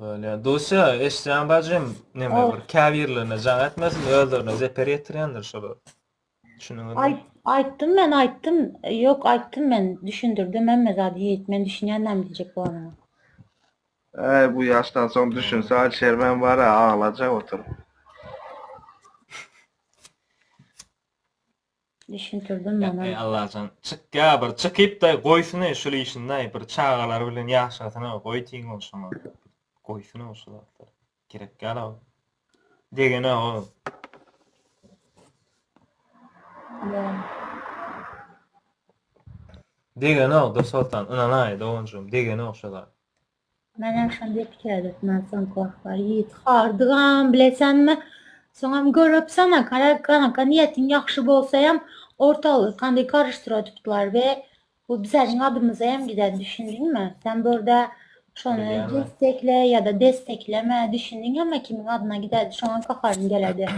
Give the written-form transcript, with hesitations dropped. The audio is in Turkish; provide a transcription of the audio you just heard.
Böyle dosya eşyan bacım neme Of. bir kavierlerine can etmesin öldürüne zeper yetirendir şolu. Şunun Ayttım. Yok ayttım ben. Düşündürdüm emme zadi yiğit. Ben düşünýännem diyecek bu adama. Bu yaştan sonra düşünse Alşermen var ha ağlayacak oturup. Düşündürdüm ya onu. Allah'can çık ya bir çıkıp da koysuna şöyle işinde bir çağalar bilen yaşatına koy tiň olşama. Koysuna olşalar. Gerek gala. Degene o. Ya. Degene o da sultan. Ananay da onjum. Degene olşalar. Menem şonda pikir edipmen son korklar. Yiğit hardygan bilesenmi? Soňam görüp sana kanaka niyetin ýaxşy bolsaýam ortalygy kanday karıştyra tutdular ve bu bizden adımıza hem giden düşündün Sen burada şonu Bilýärmi? destekle ya da destekleme düşündün ama kimin adına giderdi şu an kakarın geledi.